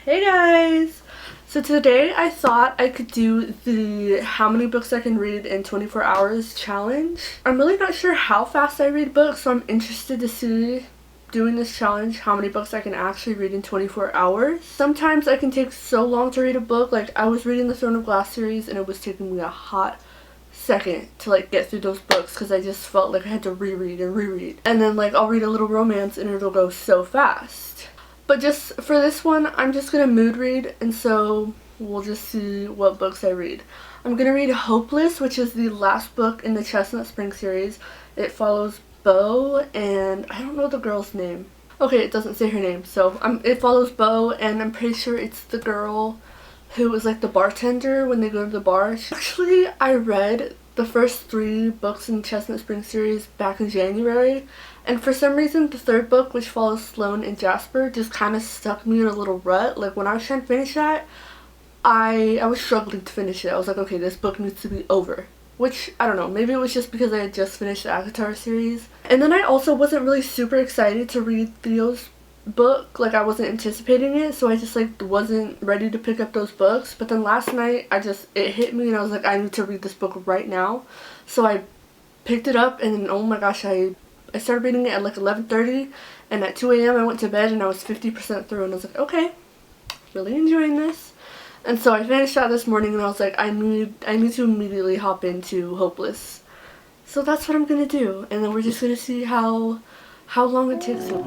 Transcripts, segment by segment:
Hey guys! So today I thought I could do the how many books I can read in 24 hours challenge. I'm really not sure how fast I read books, so I'm interested to see doing this challenge how many books I can actually read in 24 hours. Sometimes I can take so long to read a book, like I was reading the Throne of Glass series and it was taking me a hot second to get through those books because I just felt like I had to reread and reread. And then I'll read a little romance and it'll go so fast. But just for this one, I'm just gonna mood read, and so we'll just see what books I read. I'm gonna read Hopeless, which is the last book in the Chestnut Spring series. It follows Beau, and I don't know the girl's name. Okay, it doesn't say her name, so it follows Beau, and I'm pretty sure it's the girl who was the bartender when they go to the bar. Actually, I read the first 3 books in the Chestnut Spring series back in January, and for some reason the third book, which follows Sloane and Jasper, just kind of stuck me in a little rut. When I was trying to finish that, I was struggling to finish it. I was like, okay, this book needs to be over. Which, I don't know, maybe it was just because I had just finished the Avatar series. And then I also wasn't really super excited to read Theo's book. I wasn't anticipating it, so I just wasn't ready to pick up those books. But then last night it hit me and I was like, I need to read this book right now. So I picked it up, and then oh my gosh, I started reading it at 11:30, and at 2 a.m. I went to bed and I was 50% through, and I was like, okay, really enjoying this. And so I finished that this morning and I was like, I need to immediately hop into Hopeless. So that's what I'm gonna do, and then we're just gonna see how long it takes me.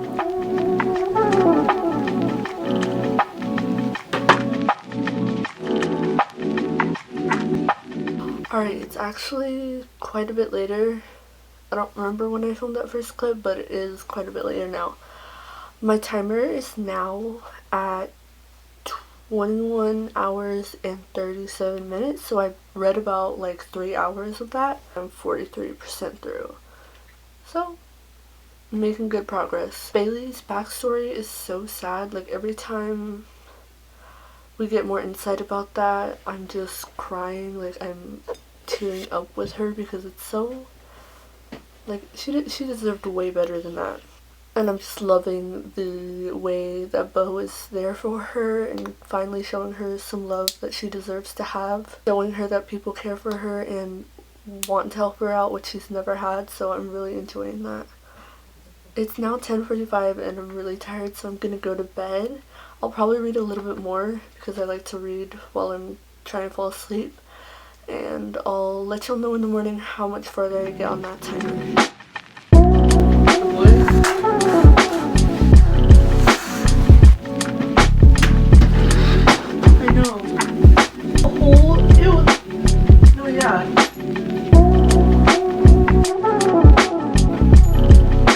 Alright, it's actually quite a bit later. I don't remember when I filmed that first clip, but it is quite a bit later now. My timer is now at 21 hours and 37 minutes, so I read about 3 hours of that. I'm 43% through. So, I'm making good progress. Bailey's backstory is so sad. Every time we get more insight about that, I'm just crying. I'm tearing up with her because it's so she deserved way better than that. And I'm just loving the way that Beau is there for her and finally showing her some love that she deserves to have. Showing her that people care for her and want to help her out, which she's never had, so I'm really enjoying that. It's now 10:45 and I'm really tired, so I'm gonna go to bed. I'll probably read a little bit more because I like to read while I'm trying to fall asleep. And I'll let y'all know in the morning how much further I get on that timer. I know. Oh, ew. No, yeah.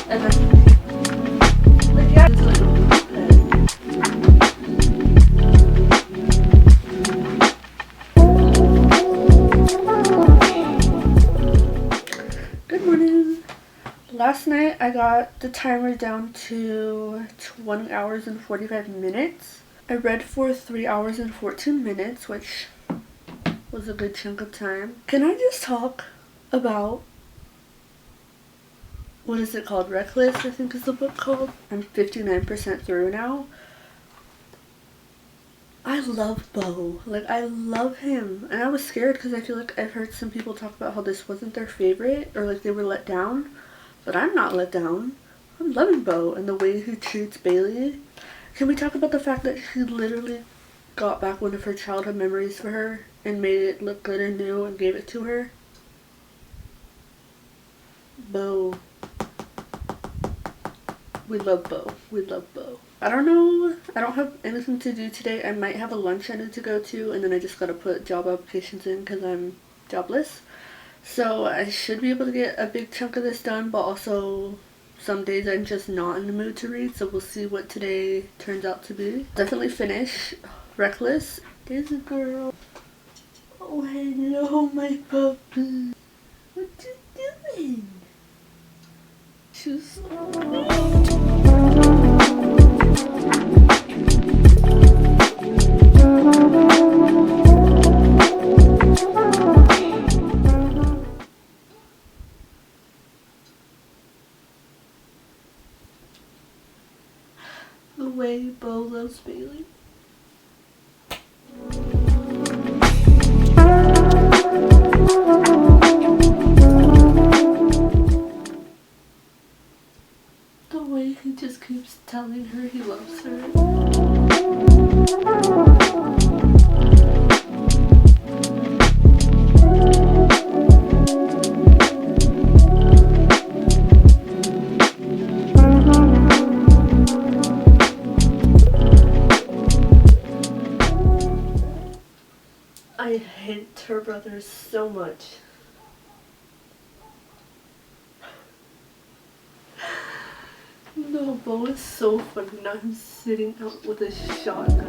And then, yeah, it's Good morning. Last night I got the timer down to 20 hours and 45 minutes. I read for 3 hours and 14 minutes, which was a good chunk of time. Can I just talk about, what is it called? Reckless, I think is the book called. I'm 59% through now. I love Beau. I love him. And I was scared because I feel like I've heard some people talk about how this wasn't their favorite, or they were let down. But I'm not let down. I'm loving Beau and the way he treats Bailey. Can we talk about the fact that he literally got back one of her childhood memories for her and made it look good and new and gave it to her? Beau. We love Beau. We love Beau. I don't know. I don't have anything to do today. I might have a lunch I need to go to, and then I just gotta put job applications in because I'm jobless. So I should be able to get a big chunk of this done, but also some days I'm just not in the mood to read, so we'll see what today turns out to be. Definitely finish Reckless. There's a girl. Oh, hello, my puppy. What you doing? She's so sweet. The way Beau loves Bailey. I hate her brothers so much. No, Bo is so funny. Now he's sitting out with a shotgun.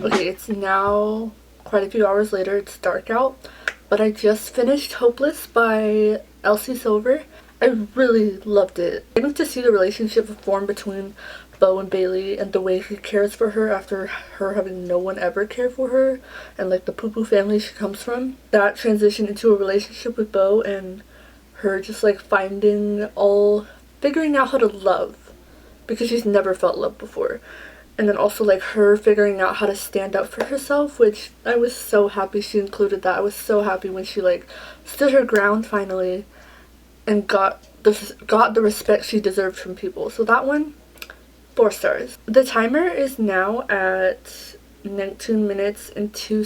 Okay, it's now quite a few hours later. It's dark out, but I just finished Hopeless by Elsie Silver. I really loved it. I need to see the relationship form between Bo and Bailey and the way he cares for her after her having no one ever care for her, and like the poo-poo family she comes from. That transition into a relationship with Bo and her just like figuring out how to love because she's never felt love before. And then also like her figuring out how to stand up for herself, which I was so happy she included that. I was so happy when she like stood her ground finally and got the respect she deserved from people. So that one, 4 stars. The timer is now at 19 minutes and 2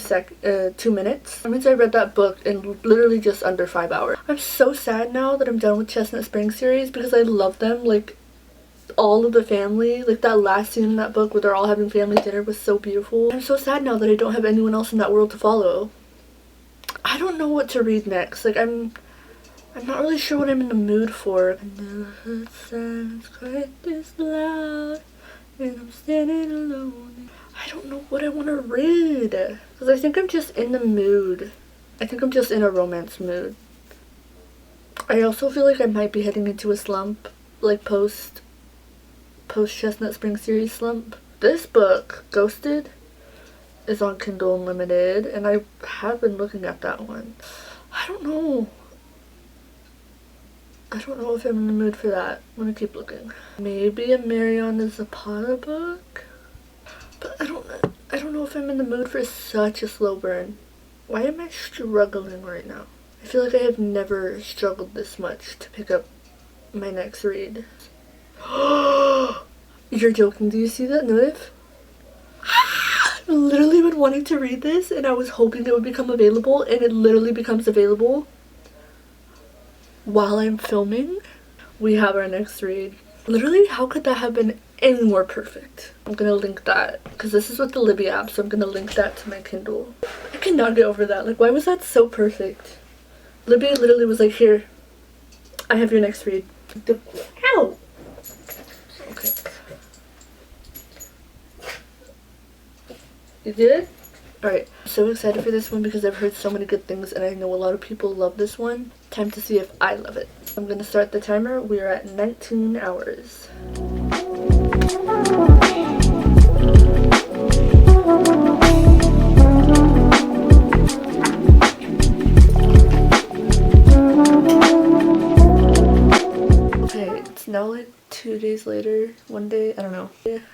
minutes. That means I read that book in literally just under 5 hours. I'm so sad now that I'm done with Chestnut Springs series because I love them. Like, all of the family, like that last scene in that book where they're all having family dinner was so beautiful. I'm so sad now that I don't have anyone else in that world to follow. I don't know what to read next. Like I'm not really sure what I'm in the mood for. I never heard sounds quite this loud and I'm standing alone. I don't know what I want to read because I think I'm just in the mood. I think I'm just in a romance mood. I also feel like I might be heading into a slump, like post Chestnut Springs series slump. This book, Ghosted, is on Kindle Unlimited, and I have been looking at that one. I don't know if I'm in the mood for that. I'm gonna keep looking. Maybe a Mariana Zapata book, but I don't know if I'm in the mood for such a slow burn. Why am I struggling right now? I feel like I have never struggled this much to pick up my next read. You're joking. Do you see that notif? I've literally been wanting to read this and I was hoping it would become available, and it literally becomes available while I'm filming. We have our next read. Literally, how could that have been any more perfect? I'm gonna link that because this is with the Libby app, so I'm gonna link that to my Kindle. I cannot get over that. Like, why was that so perfect? Libby literally was like, here, I have your next read. Ow! Okay. You did? Alright, so excited for this one because I've heard so many good things and I know a lot of people love this one. Time to see if I love it. I'm gonna start the timer. We are at 19 hours. Okay, it's now like 2 days later. One day, I don't know.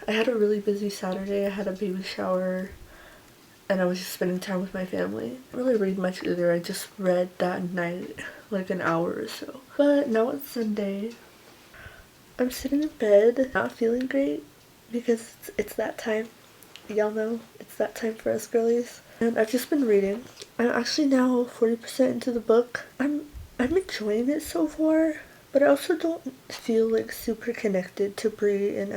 I had a really busy Saturday. I had a baby shower and I was just spending time with my family. I didn't really read much either. I just read that night, like an hour or so. But now it's Sunday. I'm sitting in bed, not feeling great because it's that time. Y'all know it's that time for us girlies. And I've just been reading. I'm actually now 40% into the book. I'm enjoying it so far, but I also don't feel like super connected to Bree and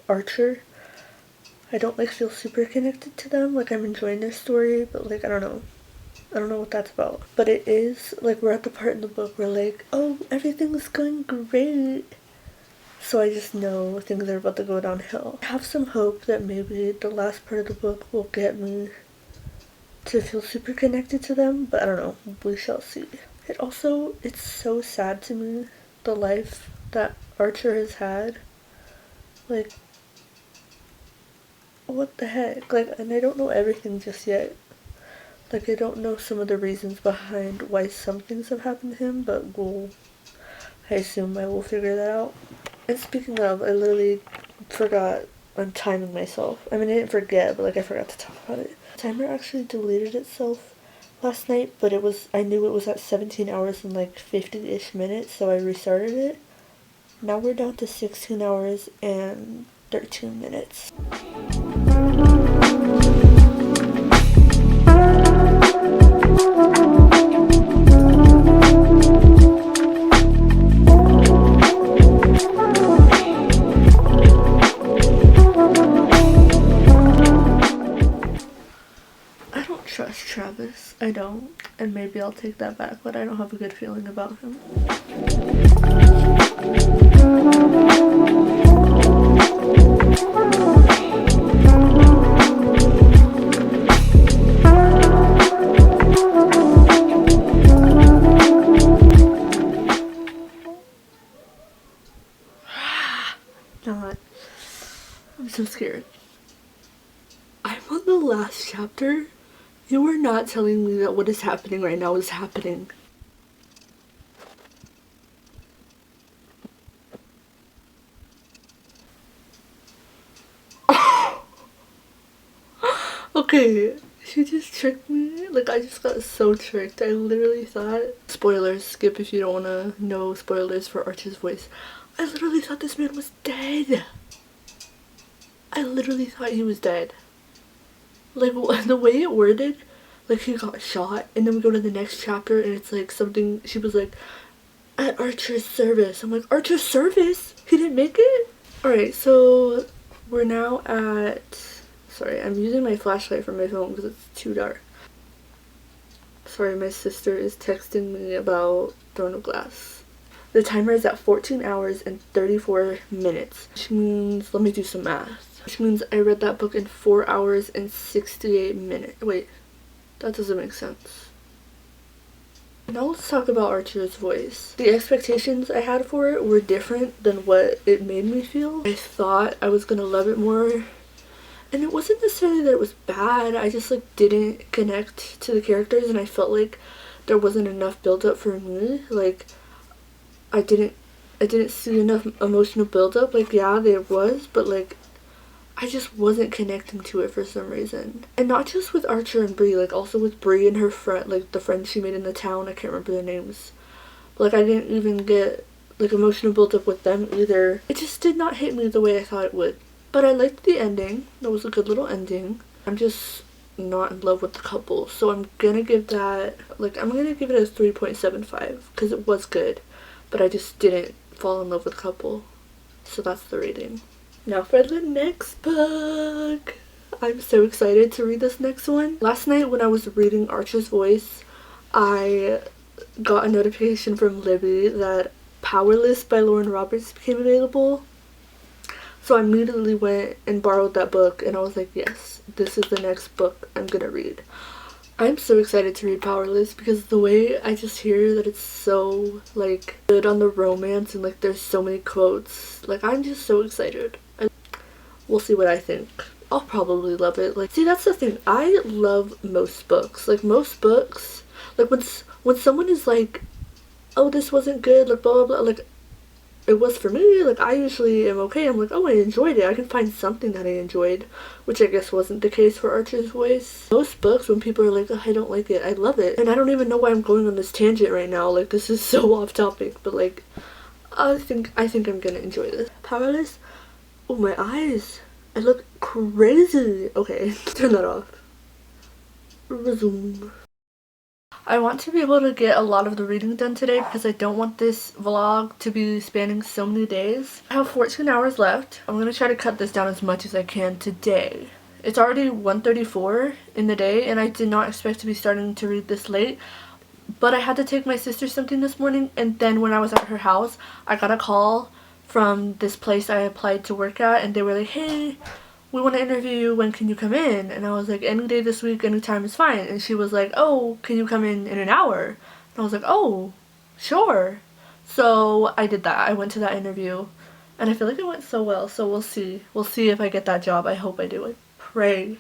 Archer. I don't like feel super connected to them. Like, I'm enjoying their story, but like I don't know what that's about. But it is like we're at the part in the book where like, oh, everything's going great, so I just know things are about to go downhill. I have some hope that maybe the last part of the book will get me to feel super connected to them, but I don't know. We shall see. It's so sad to me, the life that Archer has had. Like, what the heck? Like, and I don't know everything just yet. Like, I don't know some of the reasons behind why some things have happened to him, but I assume I will figure that out. And speaking of, I literally forgot. I'm timing myself. I mean, I didn't forget, but like I forgot to talk about it. The timer actually deleted itself last night, but I knew it was at 17 hours and like 50-ish minutes, so I restarted it. Now we're down to 16 hours and 13 minutes. trust Travis. I don't. And maybe I'll take that back, but I don't have a good feeling about him. Not. I'm so scared. I'm on the last chapter. You are not telling me that what is happening right now is happening. Okay, she just tricked me. Like, I just got so tricked. I literally thought... Spoilers, skip if you don't want to know spoilers for Archer's voice. I literally thought this man was dead. I literally thought he was dead. Like, the way it worded, like, he got shot, and then we go to the next chapter, and it's like something, she was like, at Archer's service. I'm like, Archer's service? He didn't make it? Alright, so we're now at... Sorry, I'm using my flashlight for my phone because it's too dark. Sorry, my sister is texting me about Throne of Glass. The timer is at 14 hours and 34 minutes. Which means, let me do some math. Which means I read that book in 4 hours and 68 minutes. Wait, that doesn't make sense. Now let's talk about Archer's voice. The expectations I had for it were different than what it made me feel. I thought I was gonna love it more. And it wasn't necessarily that it was bad, I just like didn't connect to the characters and I felt like there wasn't enough build up for me. Like I didn't see enough emotional build up. Like yeah, there was, but like I just wasn't connecting to it for some reason. And not just with Archer and Bree, like also with Bree and her friend, like the friends she made in the town, I can't remember their names. But like I didn't even get like emotional build up with them either. It just did not hit me the way I thought it would. But I liked the ending. That was a good little ending. I'm just not in love with the couple. So I'm gonna give that, like, I'm gonna give it a 3.75 because it was good. But I just didn't fall in love with the couple. So that's the rating. Now for the next book. I'm so excited to read this next one. Last night when I was reading Archer's voice, I got a notification from Libby that Powerless by Lauren Roberts became available. So I immediately went and borrowed that book and I was like, yes, this is the next book I'm gonna read. I'm so excited to read Powerless because the way I just hear that it's so like good on the romance and like there's so many quotes. Like I'm just so excited. We'll see what I think. I'll probably love it. Like, see, that's the thing. I love most books. Like most books, like when someone is like, oh, this wasn't good, like blah blah blah, like it was for me, like I usually am okay. I'm like, oh, I enjoyed it. I can find something that I enjoyed, which I guess wasn't the case for Archer's Voice. Most books, when people are like, oh, I don't like it, I love it. And I don't even know why I'm going on this tangent right now. Like, this is so off topic, but like, I think I'm gonna enjoy this. Powerless? Oh, my eyes. I look crazy. Okay, turn that off. Resume. I want to be able to get a lot of the reading done today because I don't want this vlog to be spanning so many days. I have 14 hours left. I'm going to try to cut this down as much as I can today. It's already 1:34 in the day and I did not expect to be starting to read this late. But I had to take my sister something this morning and then when I was at her house, I got a call from this place I applied to work at and they were like, hey, we want to interview you, when can you come in? And I was like, any day this week, any time is fine. And she was like, oh, can you come in an hour? And I was like, oh, sure. So I did that. I went to that interview and I feel like it went so well. So we'll see. We'll see if I get that job. I hope I do. I pray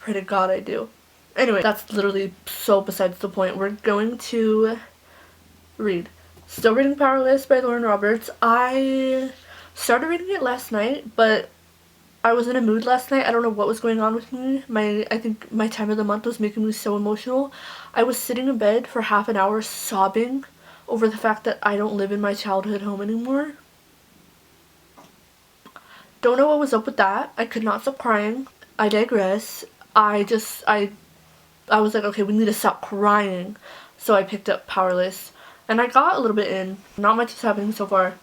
to God I do. Anyway, that's literally so besides the point. We're going to read. Still reading Powerless by Lauren Roberts. I started reading it last night, but I was in a mood last night. I don't know what was going on with me. I think my time of the month was making me so emotional. I was sitting in bed for half an hour sobbing over the fact that I don't live in my childhood home anymore. Don't know what was up with that. I could not stop crying. I digress. I was like, okay, we need to stop crying. So I picked up Powerless and I got a little bit in. Not much is happening so far.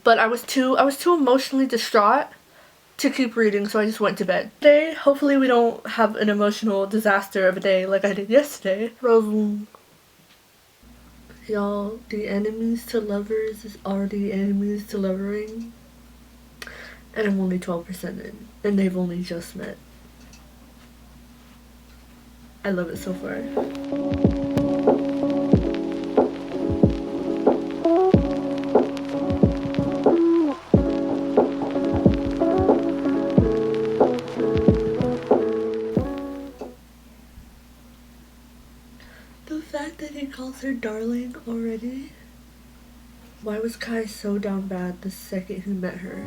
But I was too emotionally distraught to keep reading, so I just went to bed. Today, hopefully we don't have an emotional disaster of a day like I did yesterday. Y'all, the enemies to lovers is already enemies to lovering. And I'm only 12% in. And they've only just met. I love it so far. The fact that he calls her darling already. Why was Kai so down bad the second he met her?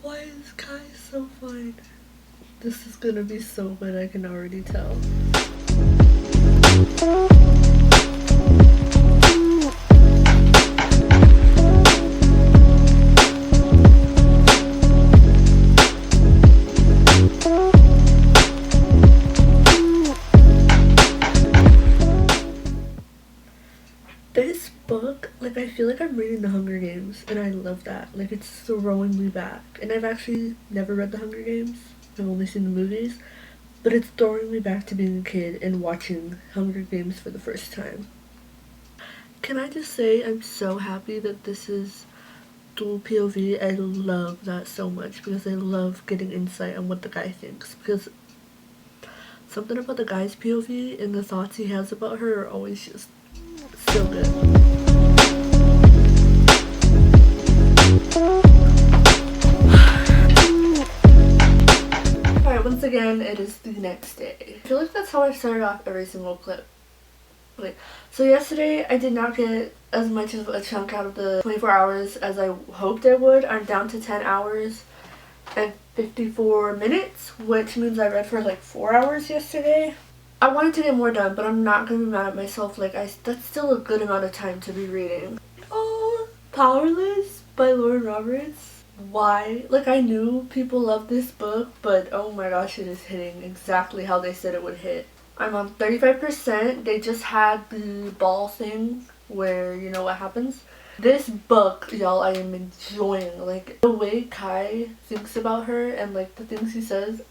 Why is Kai so fine? This is gonna be so good, I can already tell. This book, like, I feel like I'm reading The Hunger Games, and I love that. Like, it's throwing me back. And I've actually never read The Hunger Games. I've only seen the movies. But it's throwing me back to being a kid and watching Hunger Games for the first time. Can I just say I'm so happy that this is dual POV. I love that so much because I love getting insight on what the guy thinks. Because something about the guy's POV and the thoughts he has about her are always just so good. Alright, once again, it is the next day. I feel like that's how I started off every single clip. Okay, so yesterday I did not get as much of a chunk out of the 24 hours as I hoped I would. I'm down to 10 hours and 54 minutes, which means I read for like 4 hours yesterday. I wanted to get more done, but I'm not gonna be mad at myself. Like, that's still a good amount of time to be reading. Oh, Powerless by Lauren Roberts. Why? Like, I knew people loved this book, but oh my gosh, it is hitting exactly how they said it would hit. I'm on 35%. They just had the ball thing where you know what happens. This book, y'all, I am enjoying. Like, the way Kai thinks about her and like the things he says.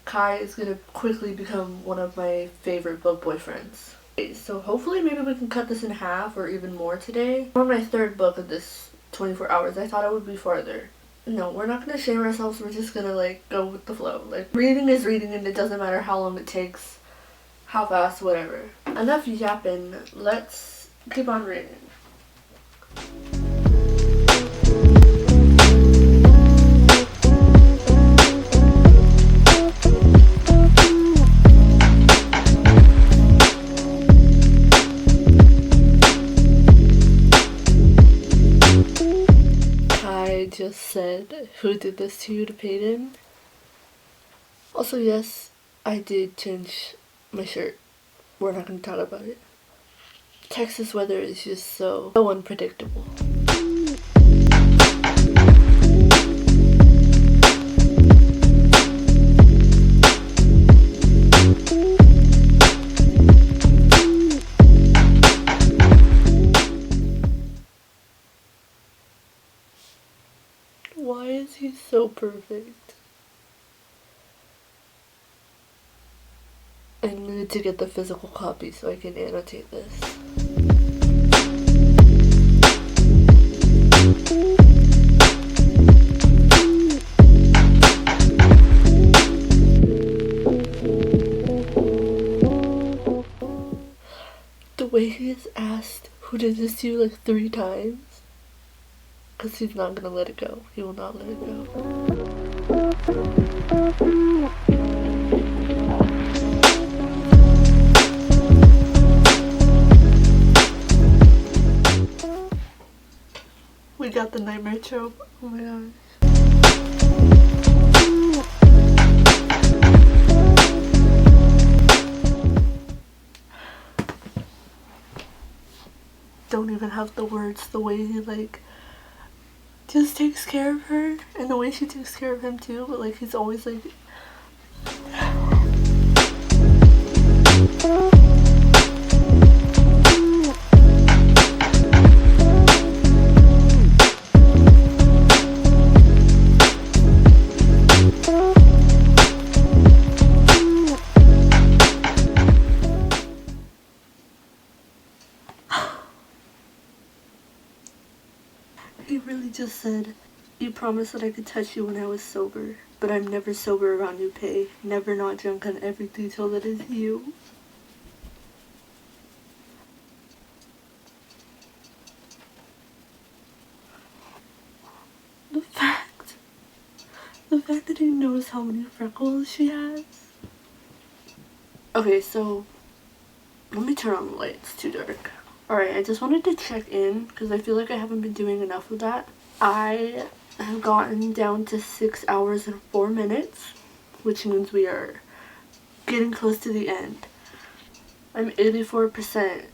Kai is gonna quickly become one of my favorite book boyfriends. Okay, so hopefully maybe we can cut this in half or even more today. I'm on my third book of this 24 hours. I thought it would be farther. No, we're not gonna shame ourselves. We're just gonna like go with the flow. Like, reading is reading and it doesn't matter how long it takes, how fast, whatever. Enough yapping. Let's keep on reading. Just said, who did this to you, to Peyton? Also, yes, I did change my shirt. We're not going to talk about it. Texas weather is just so unpredictable. Why is he so perfect? I need to get the physical copy so I can annotate this. The way he has asked who did this to you like 3 times. Because he's not gonna let it go. He will not let it go. We got the nightmare trope. Oh my gosh. Don't even have the words. The way he like just takes care of her, and the way she takes care of him too. But like, he's always like literally just said, "You promised that I could touch you when I was sober, but I'm never sober around you, Pay. Never not drunk on every detail that is you." The fact that he knows how many freckles she has. Okay, so let me turn on the light. It's too dark. Alright, I just wanted to check in because I feel like I haven't been doing enough of that. I have gotten down to 6 hours and 4 minutes, which means we are getting close to the end. I'm 84%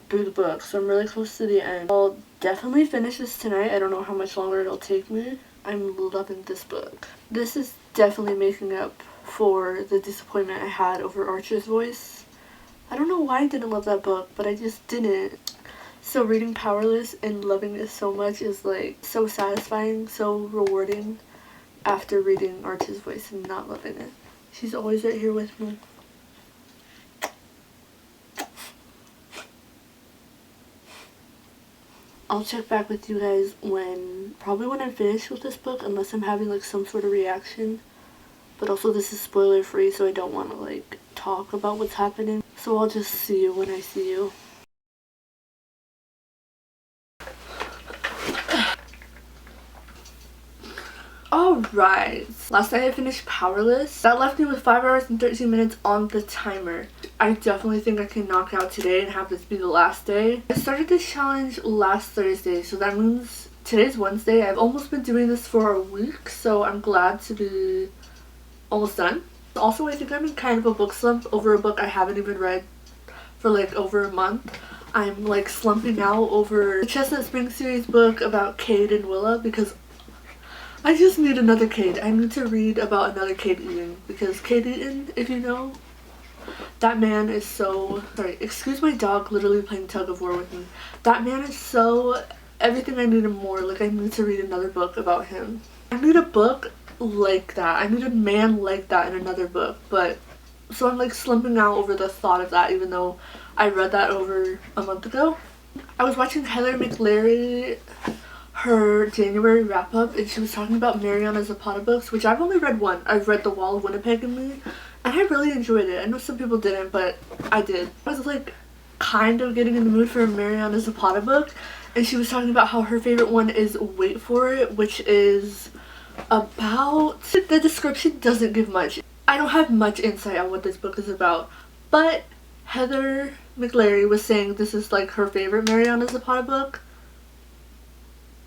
through the book, so I'm really close to the end. I'll definitely finish this tonight. I don't know how much longer it'll take me. I'm loving this book. This is definitely making up for the disappointment I had over Archer's Voice. I don't know why I didn't love that book, but I just didn't. So reading Powerless and loving it so much is like so satisfying, so rewarding after reading Archer's Voice and not loving it. She's always right here with me. I'll check back with you guys probably when I'm finished with this book, unless I'm having like some sort of reaction. But also this is spoiler free, so I don't want to like talk about what's happening. So I'll just see you when I see you. Alright, last night I finished Powerless. That left me with 5 hours and 13 minutes on the timer. I definitely think I can knock out today and have this be the last day. I started this challenge last Thursday, so that means today's Wednesday. I've almost been doing this for a week, so I'm glad to be almost done. Also, I think I'm in kind of a book slump over a book I haven't even read for like over a month. I'm like slumping out over the Chestnut Spring series book about Cade and Willa because I just need another Cade. I need to read about another Cade Eaton because Cade Eaton, if you know, that man is so... Sorry, excuse my dog literally playing tug of war with me. That man is so... everything I need and more. Like, I need to read another book about him. I need a book like that. I need a man like that in another book. But, so I'm like slumping out over the thought of that, even though I read that over a month ago. I was watching Heather McLary, her January wrap-up, and she was talking about Mariana Zapata books, which I've only read one. I've read The Wall of Winnipeg and Me, and I really enjoyed it. I know some people didn't, but I did. I was like kind of getting in the mood for a Mariana Zapata book, and she was talking about how her favorite one is Wait For It, which is about... The description doesn't give much. I don't have much insight on what this book is about, but Heather McLary was saying this is like her favorite Mariana Zapata book.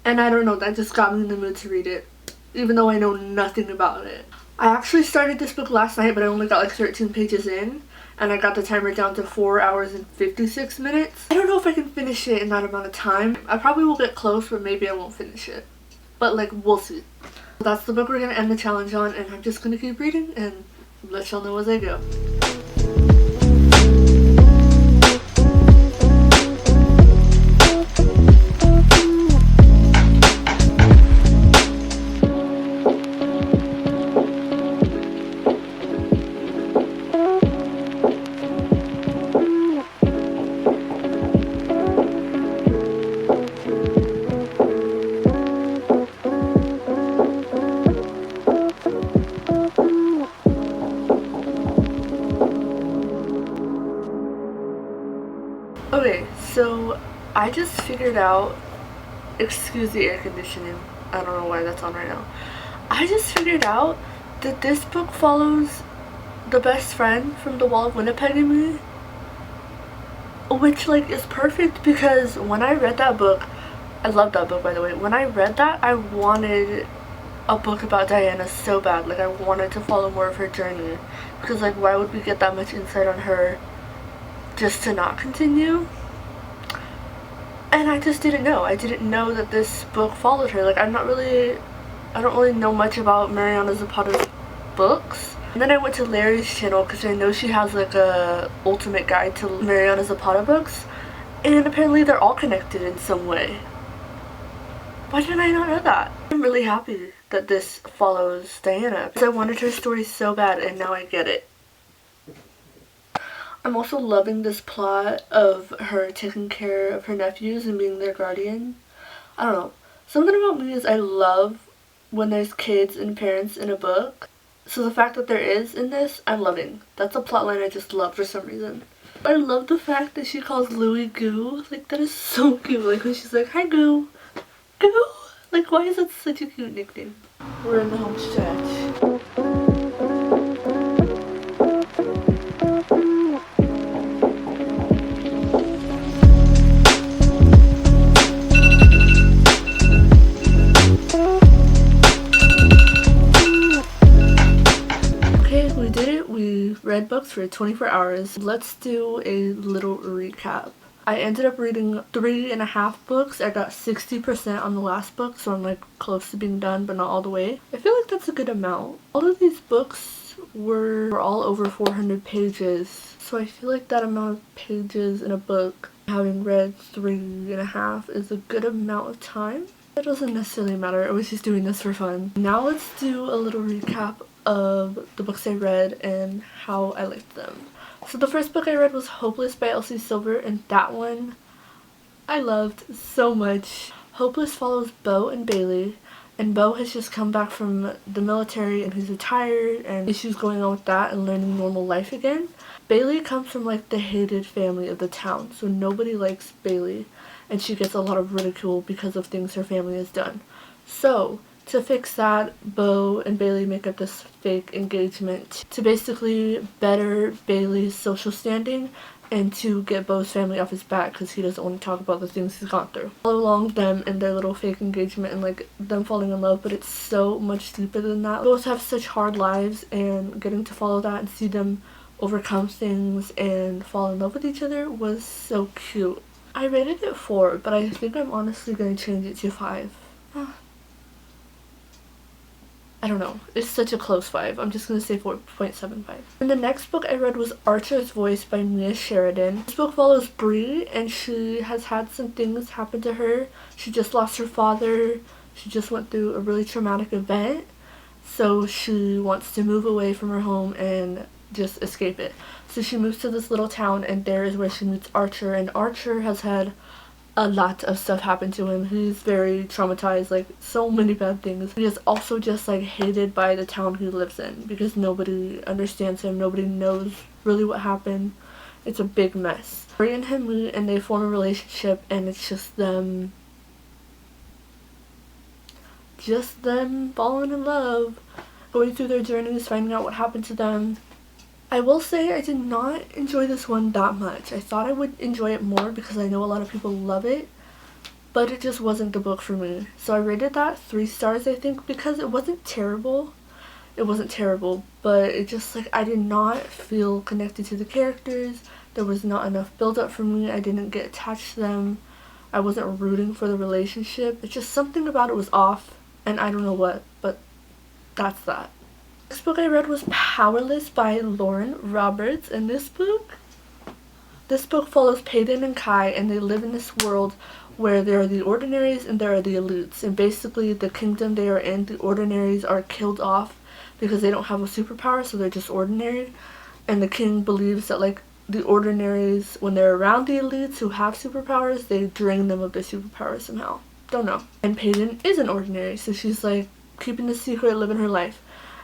And I don't know, that just got me in the mood to read it, even though I know nothing about it. I actually started this book last night, but I only got like 13 pages in, and I got the timer down to 4 hours and 56 minutes. I don't know if I can finish it in that amount of time. I probably will get close, but maybe I won't finish it. But like, we'll see. That's the book we're gonna end the challenge on, and I'm just gonna keep reading and let y'all know as I go. Okay, so I just figured out, excuse the air conditioning, I don't know why that's on right now. I just figured out that this book follows the best friend from The Wall of Winnipeg and Me, which like is perfect because when I read that book, I love that book by the way, when I read that I wanted a book about Diana so bad. Like I wanted to follow more of her journey because like why would we get that much insight on her just to not continue? And I just didn't know. I didn't know that this book followed her. Like I don't really know much about Mariana Zapata's books. And then I went to Larry's channel because I know she has like a ultimate guide to Mariana Zapata books, and apparently they're all connected in some way. Why did I not know that? I'm really happy that this follows Diana because I wanted her story so bad and now I get it. I'm also loving this plot of her taking care of her nephews and being their guardian. I don't know. Something about me is I love when there's kids and parents in a book. So the fact that there is in this, I'm loving. That's a plotline I just love for some reason. I love the fact that she calls Louis Goo. Like, that is so cute. Like, when she's like, hi Goo. Goo? Like, why is that such a cute nickname? We're in the home stretch. We did it. We read books for 24 hours. Let's do a little recap. I ended up reading 3.5 books. I got 60% on the last book, so I'm like close to being done, but not all the way. I feel like that's a good amount. All of these books were all over 400 pages, so I feel like that amount of pages in a book, having read 3.5, is a good amount of time. That doesn't necessarily matter. I was just doing this for fun. Now let's do a little recap of the books I read and how I liked them. So the first book I read was Hopeless by Elsie Silver, and that one I loved so much. Hopeless follows Beau and Bailey, and Beau has just come back from the military and he's retired and issues going on with that and learning normal life again. Bailey comes from like the hated family of the town, so nobody likes Bailey, and she gets a lot of ridicule because of things her family has done. So to fix that, Beau and Bailey make up this fake engagement to basically better Bailey's social standing and to get Beau's family off his back because he doesn't want to talk about the things he's gone through. Follow along them and their little fake engagement and like them falling in love, but it's so much deeper than that. Both have such hard lives, and getting to follow that and see them overcome things and fall in love with each other was so cute. I rated it 4, but I think I'm honestly going to change it to 5. I don't know. It's such a close 5. I'm just going to say 4.75. And the next book I read was Archer's Voice by Mia Sheridan. This book follows Bree, and she has had some things happen to her. She just lost her father. She just went through a really traumatic event. So she wants to move away from her home and just escape it. So she moves to this little town, and there is where she meets Archer, and Archer has had a lot of stuff happen to him. He's very traumatized, like so many bad things. He is also just like hated by the town he lives in because nobody understands him, nobody knows really what happened. It's a big mess. Bree and him meet and they form a relationship, and it's just them falling in love, going through their journeys, finding out what happened to them. I will say I did not enjoy this one that much. I thought I would enjoy it more because I know a lot of people love it, but it just wasn't the book for me. So I rated that 3 stars, I think, because it wasn't terrible. It wasn't terrible, but it just like I did not feel connected to the characters. There was not enough build up for me. I didn't get attached to them. I wasn't rooting for the relationship. It's just something about it was off, and I don't know what, but that's that. Next book I read was Powerless by Lauren Roberts, and this book follows Peyton and Kai, and they live in this world where there are the ordinaries and there are the elites, and basically the kingdom they are in, the ordinaries are killed off because they don't have a superpower, so they're just ordinary, and the king believes that like the ordinaries, when they're around the elites who have superpowers, they drain them of their superpowers somehow. Don't know. And Peyton is an ordinary, so she's like keeping the secret, living her life.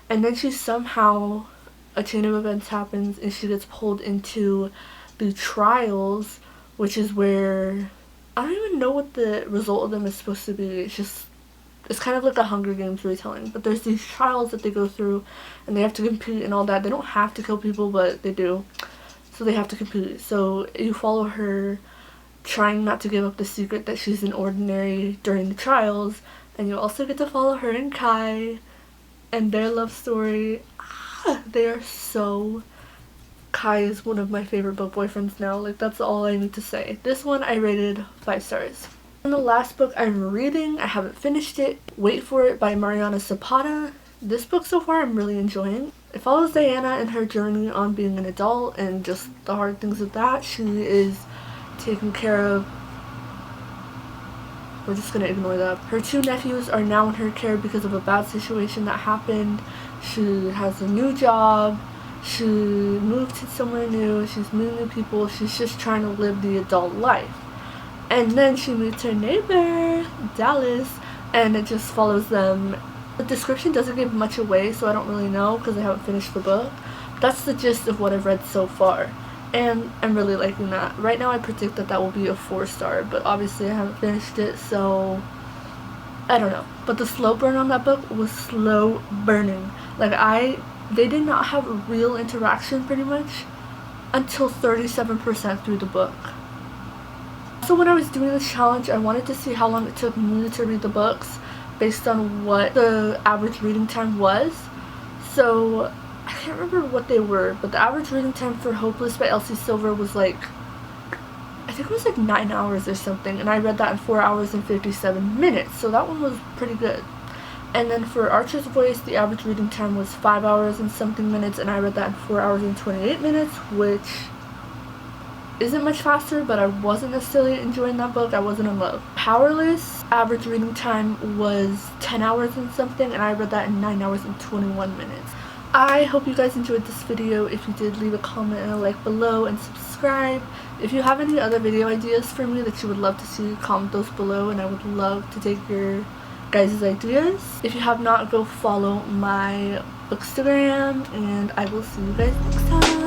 And then she somehow, a chain of events happens and she gets pulled into the trials, which is where, I don't even know what the result of them is supposed to be. It's kind of like a Hunger Games retelling. But there's these trials that they go through and they have to compete and all that. They don't have to kill people, but they do. So they have to compete. So you follow her trying not to give up the secret that she's an ordinary during the trials. And you also get to follow her and Kai and their love story. They are so... Kai is one of my favorite book boyfriends now. Like, that's all I need to say. This one I rated 5 stars. And the last book I'm reading, I haven't finished it, Wait For It by Mariana Zapata. This book so far I'm really enjoying. It follows Diana and her journey on being an adult and just the hard things of that. She is taken care of. We're just gonna ignore that. Her 2 nephews are now in her care because of a bad situation that happened. She has a new job. She moved to somewhere new. She's meeting new people. She's just trying to live the adult life. And then she meets her neighbor, Dallas, and it just follows them. The description doesn't give much away, so I don't really know because I haven't finished the book. That's the gist of what I've read so far, and I'm really liking that. Right now I predict that that will be a 4-star, but obviously I haven't finished it, so I don't know. But the slow burn on that book was slow burning. Like, they did not have real interaction pretty much until 37% through the book. So when I was doing this challenge, I wanted to see how long it took me to read the books based on what the average reading time was. So I can't remember what they were, but the average reading time for Hopeless by Elsie Silver was like, I think it was like 9 hours or something, and I read that in 4 hours and 57 minutes, so that one was pretty good. And then for Archer's Voice, the average reading time was 5 hours and something minutes, and I read that in 4 hours and 28 minutes, which isn't much faster, but I wasn't necessarily enjoying that book. I wasn't in love. Powerless, average reading time was 10 hours and something, and I read that in 9 hours and 21 minutes. I hope you guys enjoyed this video. If you did, leave a comment and a like below, and subscribe. If you have any other video ideas for me that you would love to see, comment those below, and I would love to take your guys' ideas. If you have not, go follow my Bookstagram, and I will see you guys next time.